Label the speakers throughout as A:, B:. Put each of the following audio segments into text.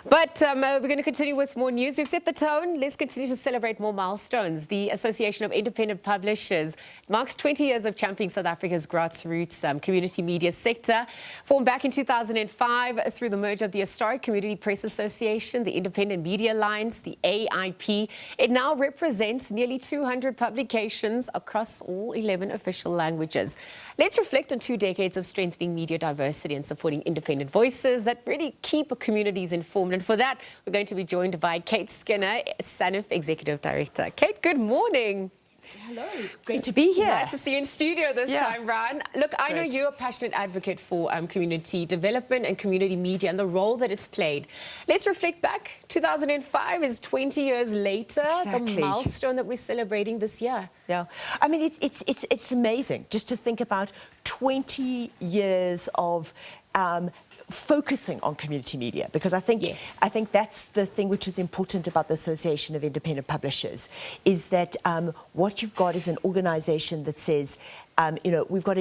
A: But we're going to continue with more news. We've set the tone. Let's continue to celebrate more milestones. The Association of Independent Publishers marks 20 years of championing South Africa's grassroots community media sector. Formed back in 2005 through the merger of the historic Community Press Association, the Independent Media Alliance, the AIP, it now represents nearly 200 publications across all 11 official languages. Let's reflect on 2 decades of strengthening media diversity and supporting independent voices that really keep communities informed. And for that, we're going to be joined by Kate Skinner, SANEF Executive Director. Kate, good morning.
B: Hello, great to be here.
A: Nice to see you in studio this time, Ryan. Look, I know you're a passionate advocate for community development and community media and the role that it's played. Let's reflect back. 2005 is 20 years later, the milestone that we're celebrating this year.
B: Yeah, I mean, it's amazing just to think about 20 years of focusing on community media, because I think that's the thing which is important about the Association of Independent Publishers, is that what you've got is an organization that says, we've got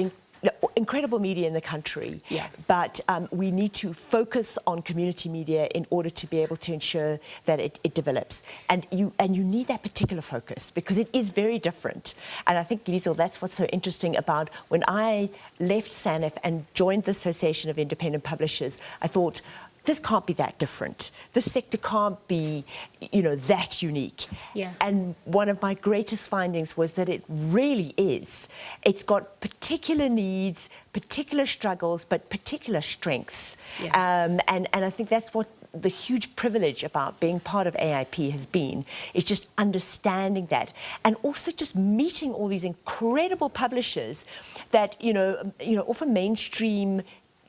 B: incredible media in the country, but we need to focus on community media in order to be able to ensure that it develops. And you need that particular focus because it is very different. And I think, Liesl, that's what's so interesting about when I left SANEF and joined the Association of Independent Publishers, I thought, this can't be that different. This sector can't be, that unique. Yeah. And one of my greatest findings was that it really is. It's got particular needs, particular struggles, but particular strengths. Yeah. And I think that's what the huge privilege about being part of AIP has been, is just understanding that. And also just meeting all these incredible publishers that, often mainstream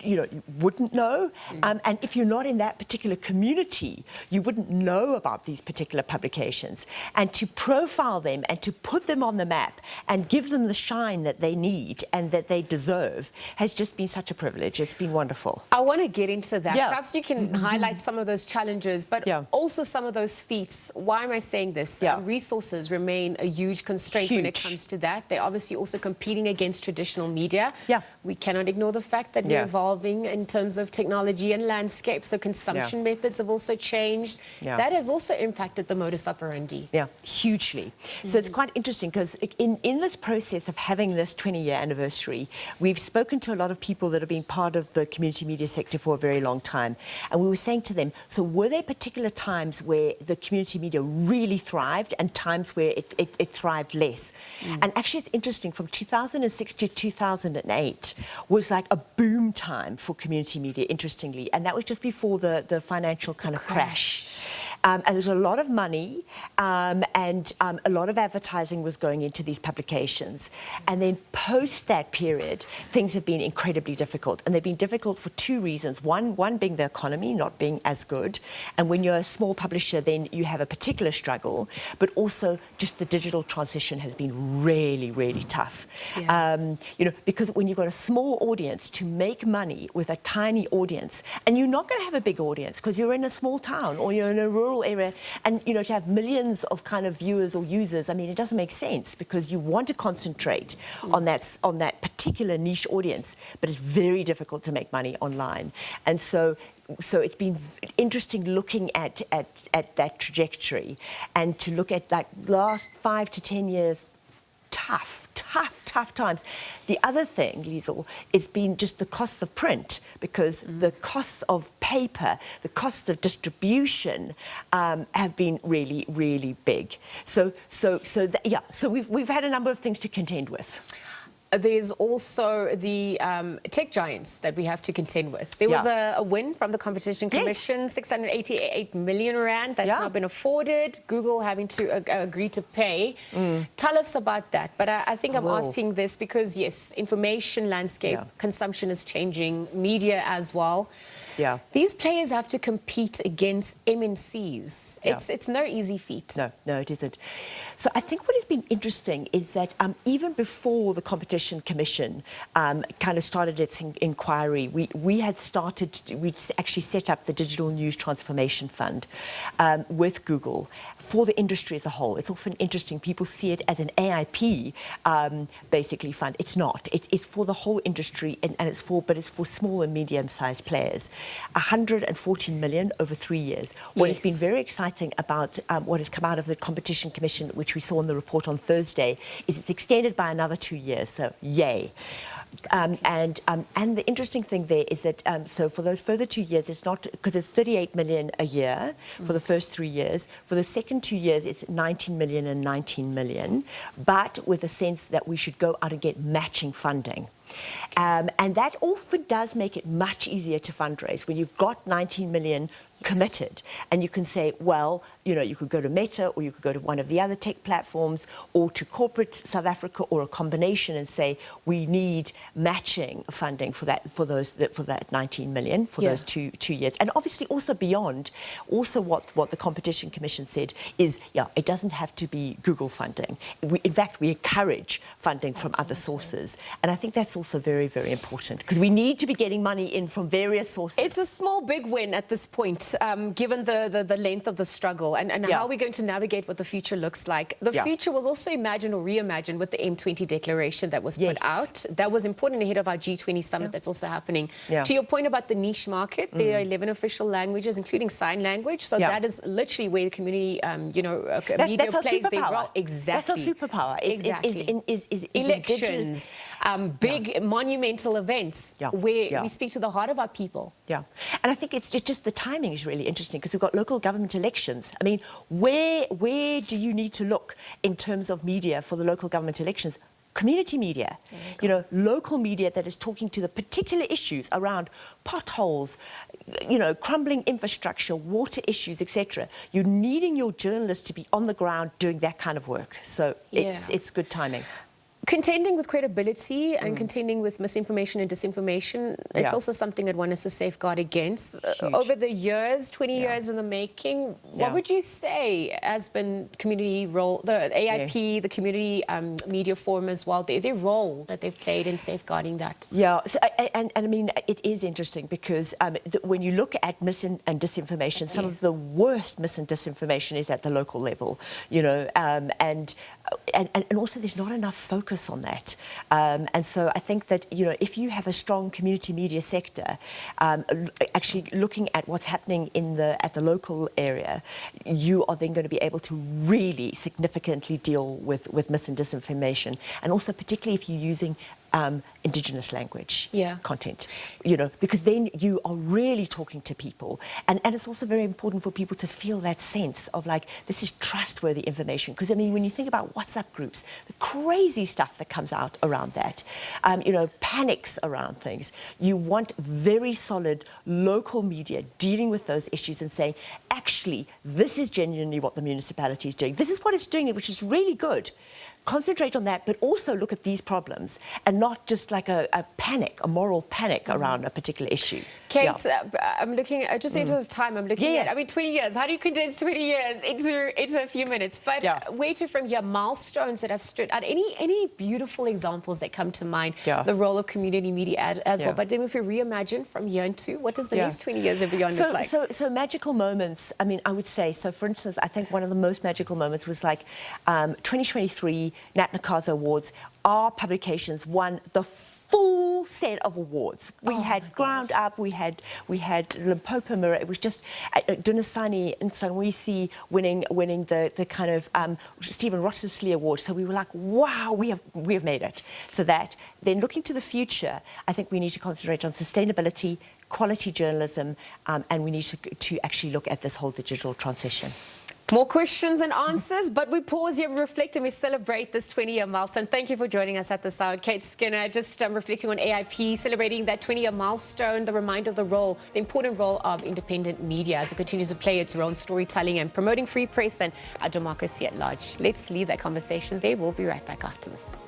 B: you wouldn't know. And if you're not in that particular community, you wouldn't know about these particular publications. And to profile them and to put them on the map and give them the shine that they need and that they deserve has just been such a privilege. It's been wonderful.
A: I want to get into that. Yeah. Perhaps you can highlight some of those challenges, but also some of those feats. Why am I saying this? Resources remain a huge constraint when it comes to that. They're obviously also competing against traditional media. Yeah. We cannot ignore the fact that we're evolving in terms of technology and landscape, so consumption methods have also changed. That has also impacted the modus operandi.
B: Yeah, hugely. So it's quite interesting because in this process of having this 20-year anniversary, we've spoken to a lot of people that have been part of the community media sector for a very long time, and we were saying to them, so were there particular times where the community media really thrived and times where it thrived less? And actually it's interesting, from 2006 to 2008 was like a boom time for community media, interestingly, and that was just before the financial kind of crash. And there's a lot of money and a lot of advertising was going into these publications. And then post that period, things have been incredibly difficult. And they've been difficult for 2 reasons. One being the economy not being as good. And when you're a small publisher, then you have a particular struggle. But also just the digital transition has been really, really tough. Yeah. Because when you've got a small audience, to make money with a tiny audience, and you're not going to have a big audience because you're in a small town or you're in a rural area, and to have millions of kind of viewers or users, I mean, it doesn't make sense because you want to concentrate on that particular niche audience, but it's very difficult to make money online. And so it's been interesting looking at that trajectory and to look at like last 5 to 10 years, tough times. The other thing, Liesl, has been just the costs of print, because the costs of paper, the costs of distribution have been really, really big. So we've had a number of things to contend with.
A: There's also the tech giants that we have to contend with. There was a win from the Competition Commission, 688 million rand. That's not been afforded. Google having to agree to pay. Tell us about that. But I think I'm asking this because, yes, information landscape, consumption is changing, media as well. Yeah. These players have to compete against MNCs. It's no easy feat.
B: No, it isn't. So I think what has been interesting is that even before the Competition Commission kind of started its inquiry, we'd actually set up the Digital News Transformation Fund with Google for the industry as a whole. It's often interesting, people see it as an AIP basically fund. It's not. It's for the whole industry, but it's for small and medium-sized players. 114 million over 3 years. What has been
A: Yes.
B: very exciting about what has come out of the Competition Commission, which we saw in the report on Thursday, is it's extended by another 2 years, so yay. And the interesting thing there is that, so for those further 2 years, it's not, because it's 38 million a year for the first 3 years. For the second 2 years, it's 19 million and 19 million, but with a sense that we should go out and get matching funding. And that often does make it much easier to fundraise when you've got 19 million committed, and you can say, well, you know, you could go to Meta, or you could go to one of the other tech platforms, or to corporate South Africa, or a combination, and say we need matching funding for that 19 million for those two years, and obviously also beyond. Also, what the Competition Commission said is, it doesn't have to be Google funding. In fact, we encourage funding from other sources, and I think that's also very, very important, because we need to be getting money in from various sources.
A: It's a small, big win at this point. Given the length of the struggle and how we're going to navigate what the future looks like. The future was also imagined or reimagined with the M20 declaration that was put out. That was important ahead of our G20 summit that's also happening. To your point about the niche market, there are 11 official languages, including sign language. So that is literally where the community, media plays their role. Exactly.
B: That's our superpower. Is
A: elections, big monumental events where we speak to the heart of our people.
B: And I think it's just the timing is really interesting, because we've got local government elections. I mean, where do you need to look in terms of media for the local government elections? Community media, local media that is talking to the particular issues around potholes, crumbling infrastructure, water issues, etc. You're needing your journalists to be on the ground doing that kind of work. So it's good timing.
A: Contending with credibility and contending with misinformation and disinformation, it's also something that one has to safeguard against. Over the years, 20 years in the making, what would you say has been community role, the AIP, the community media forum as well, their role that they've played in safeguarding that?
B: So, and I mean, it is interesting, because when you look at mis and disinformation, some of the worst mis and disinformation is at the local level, and also there's not enough focus on that. And so I think that, if you have a strong community media sector, actually looking at what's happening at the local area, you are then going to be able to really significantly deal with mis and disinformation. And also particularly if you're using indigenous language content, because then you are really talking to people. And it's also very important for people to feel that sense of like, this is trustworthy information. Because I mean, when you think about WhatsApp groups, the crazy stuff that comes out around that, panics around things, you want very solid local media dealing with those issues and saying, actually, this is genuinely what the municipality is doing. This is what it's doing, which is really good. Concentrate on that, but also look at these problems and not just like a moral panic around a particular issue.
A: Kate, I'm looking at, just in terms of time, I'm looking at, 20 years. How do you condense 20 years into a few minutes? But where to from here? Milestones that have stood out. Any beautiful examples that come to mind? The role of community media as well. But then if we reimagine from here into, what does the next 20 years and beyond look like?
B: So magical moments, I mean, I would say, so for instance, I think one of the most magical moments was like 2023 Nat Nakaza Awards. Our publications won the full set of awards. We had Ground Up, we had Limpopo Mirror. It was just Dunasani and Sanwisi winning the kind of Stephen Wrottesley Award. So we were like, wow, we have made it. So that then looking to the future, I think we need to concentrate on sustainability, quality journalism, and we need to actually look at this whole digital transition.
A: More questions and answers, but we pause here, we reflect, and we celebrate this 20-year milestone. Thank you for joining us at the Sound. Kate Skinner, just reflecting on AIP, celebrating that 20-year milestone, the reminder of the important role of independent media as it continues to play its role in storytelling and promoting free press and our democracy at large. Let's leave that conversation there. We'll be right back after this.